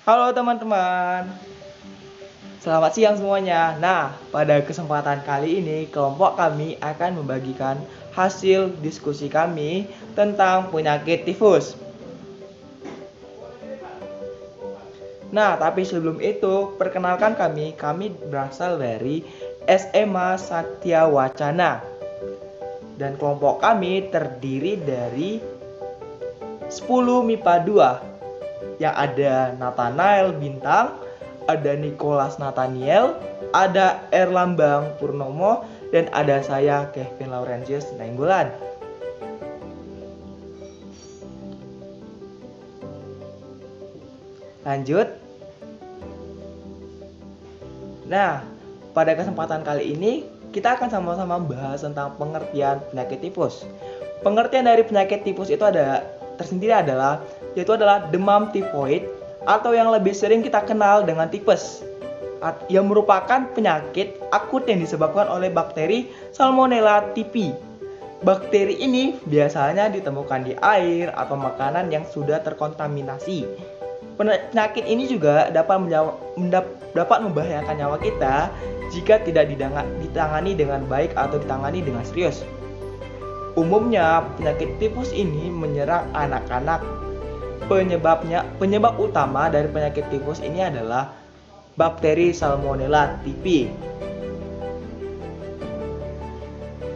Halo teman-teman, selamat siang semuanya. Nah, pada kesempatan kali ini kelompok kami akan membagikan hasil diskusi kami tentang penyakit tifus. Nah, tapi sebelum itu, perkenalkan kami berasal dari SMA Satya Wacana. Dan kelompok kami terdiri dari 10 MIPA 2 yang ada Nathanael Bintang, ada Nicholas Nathaniel, ada Erlambang Purnomo, dan ada saya Kevin Laurentius Nainggolan. Lanjut. Nah, pada kesempatan kali ini kita akan sama-sama bahas tentang pengertian penyakit tifus. Pengertian dari penyakit tifus itu tersendiri yaitu adalah demam tifoid atau yang lebih sering kita kenal dengan tipes, yang merupakan penyakit akut yang disebabkan oleh bakteri Salmonella typhi. Bakteri ini biasanya ditemukan di air atau makanan yang sudah terkontaminasi. Penyakit ini juga dapat membahayakan nyawa kita jika tidak ditangani dengan baik atau ditangani dengan serius. Umumnya penyakit tifus ini menyerang anak-anak. Penyebab utama dari penyakit tifus ini adalah bakteri Salmonella typhi.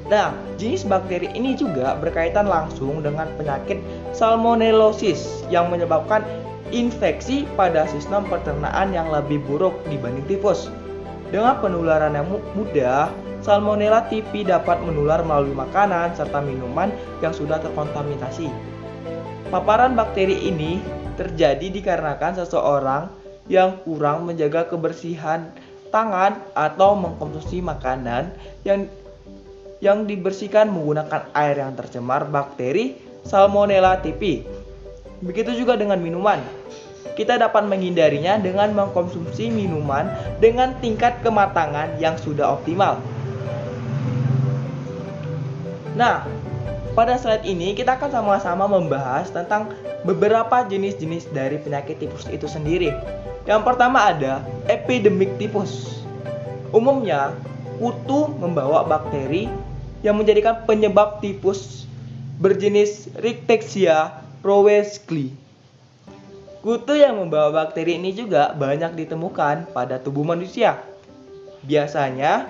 Nah, jenis bakteri ini juga berkaitan langsung dengan penyakit salmonellosis yang menyebabkan infeksi pada sistem pencernaan yang lebih buruk dibanding tifus. Dengan penularan yang mudah, Salmonella typhi dapat menular melalui makanan serta minuman yang sudah terkontaminasi. Paparan bakteri ini terjadi dikarenakan seseorang yang kurang menjaga kebersihan tangan atau mengkonsumsi makanan yang dibersihkan menggunakan air yang tercemar bakteri Salmonella typhi. Begitu juga dengan minuman. Kita dapat menghindarinya dengan mengkonsumsi minuman dengan tingkat kematangan yang sudah optimal. Nah, pada slide ini kita akan sama-sama membahas tentang beberapa jenis-jenis dari penyakit tifus itu sendiri. Yang pertama ada epidemik tifus. Umumnya, kutu membawa bakteri yang menjadikan penyebab tifus berjenis Rickettsia prowazekii. Kutu yang membawa bakteri ini juga banyak ditemukan pada tubuh manusia. Biasanya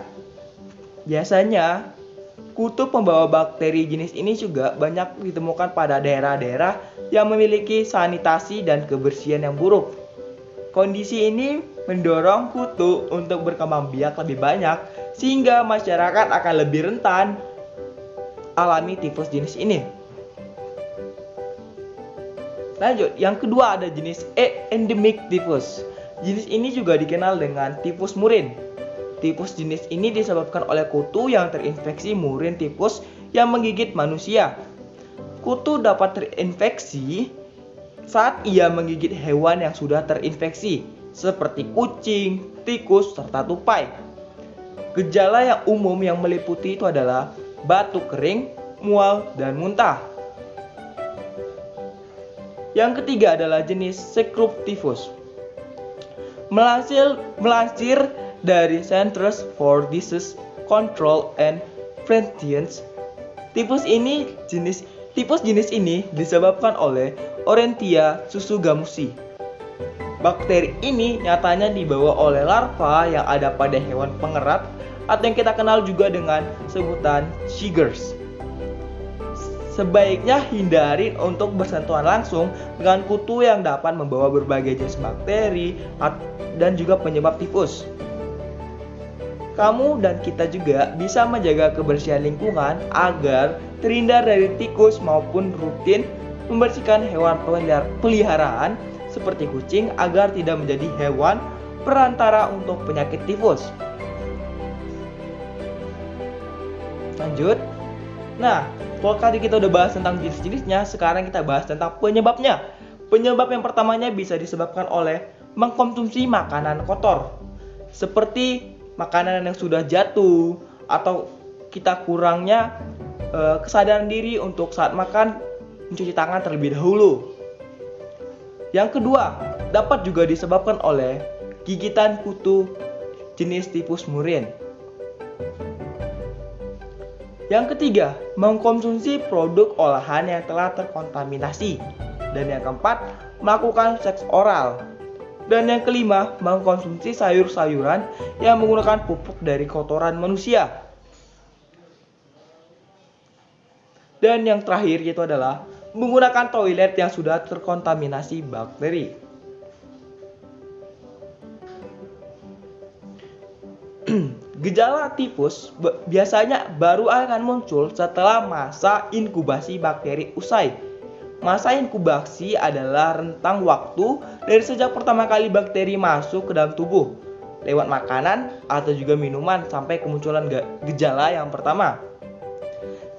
kutu pembawa bakteri jenis ini juga banyak ditemukan pada daerah-daerah yang memiliki sanitasi dan kebersihan yang buruk. Kondisi ini mendorong kutu untuk berkembang biak lebih banyak sehingga masyarakat akan lebih rentan alami tifus jenis ini. Lanjut, yang kedua ada jenis endemik tifus. Jenis ini juga dikenal dengan tifus murin. Tifus jenis ini disebabkan oleh kutu yang terinfeksi murin tifus yang menggigit manusia. Kutu dapat terinfeksi saat ia menggigit hewan yang sudah terinfeksi, seperti kucing, tikus, serta tupai. Gejala yang umum yang meliputi itu adalah batuk kering, mual, dan muntah. Yang ketiga adalah jenis Secrub tifus. Melansir dari Centers for Disease Control and Prevention, tifus jenis ini disebabkan oleh Orentia susugamusi. Bakteri ini nyatanya dibawa oleh larva yang ada pada hewan pengerat atau yang kita kenal juga dengan sebutan chiggers. Sebaiknya hindari untuk bersentuhan langsung dengan kutu yang dapat membawa berbagai jenis bakteri dan juga penyebab tifus. Kamu dan kita juga bisa menjaga kebersihan lingkungan agar terhindar dari tikus maupun rutin membersihkan hewan peliharaan seperti kucing agar tidak menjadi hewan perantara untuk penyakit tifus. Lanjut. Nah, kalau tadi kita udah bahas tentang jenis-jenisnya, sekarang kita bahas tentang penyebabnya. Penyebab yang pertamanya bisa disebabkan oleh mengkonsumsi makanan kotor, seperti makanan yang sudah jatuh atau kita kurangnya kesadaran diri untuk saat makan mencuci tangan terlebih dahulu. Yang kedua, dapat juga disebabkan oleh gigitan kutu jenis tifus murine. Yang ketiga, mengkonsumsi produk olahan yang telah terkontaminasi. Dan yang keempat, melakukan seks oral. Dan yang kelima, mengkonsumsi sayur-sayuran yang menggunakan pupuk dari kotoran manusia. Dan yang terakhir yaitu adalah menggunakan toilet yang sudah terkontaminasi bakteri. Gejala tifus biasanya baru akan muncul setelah masa inkubasi bakteri usai. Masa inkubasi adalah rentang waktu dari sejak pertama kali bakteri masuk ke dalam tubuh, lewat makanan atau juga minuman sampai kemunculan gejala yang pertama.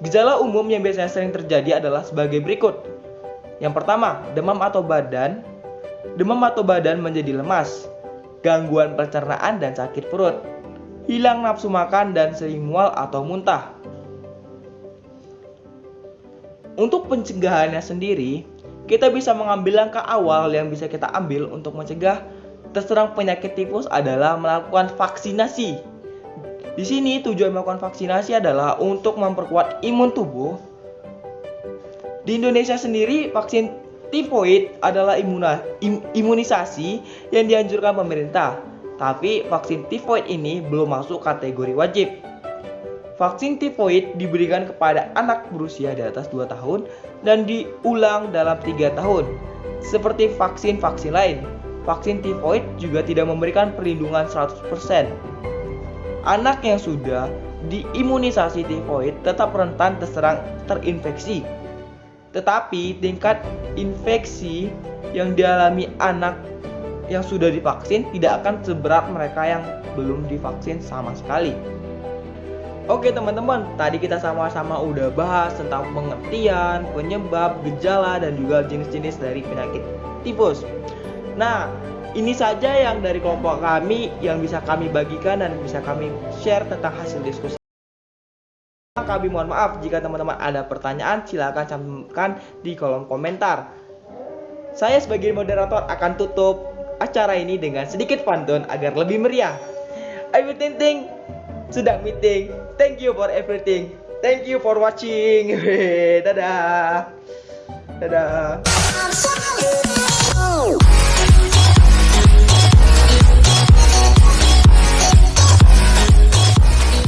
Gejala umum yang biasanya sering terjadi adalah sebagai berikut. Yang pertama, demam atau badan. Demam atau badan menjadi lemas, gangguan pencernaan dan sakit perut, hilang nafsu makan dan sering mual atau muntah. Untuk pencegahannya sendiri, kita bisa mengambil langkah awal yang bisa kita ambil untuk mencegah terserang penyakit tifus adalah melakukan vaksinasi. Di sini tujuan melakukan vaksinasi adalah untuk memperkuat imun tubuh. Di Indonesia sendiri, vaksin tifoid adalah imunisasi yang dianjurkan pemerintah. Tapi vaksin tifoid ini belum masuk kategori wajib. Vaksin tifoid diberikan kepada anak berusia di atas 2 tahun dan diulang dalam 3 tahun. Seperti vaksin-vaksin lain, vaksin tifoid juga tidak memberikan perlindungan 100%. Anak yang sudah diimunisasi tifoid tetap rentan terinfeksi. Tetapi tingkat infeksi yang dialami anak yang sudah divaksin tidak akan seberat mereka yang belum divaksin sama sekali. Oke teman-teman, tadi kita sama-sama udah bahas tentang pengertian, penyebab, gejala, dan juga jenis-jenis dari penyakit tifus. Nah, ini saja yang dari kelompok kami yang bisa kami bagikan dan bisa kami share tentang hasil diskusi. Kami mohon maaf jika teman-teman ada pertanyaan, silakan cantumkan di kolom komentar. Saya sebagai moderator akan tutup acara ini dengan sedikit pantun agar lebih meriah. Ayu Tinting sedang meeting. Thank you for everything. Thank you for watching. Dadah. Dadah.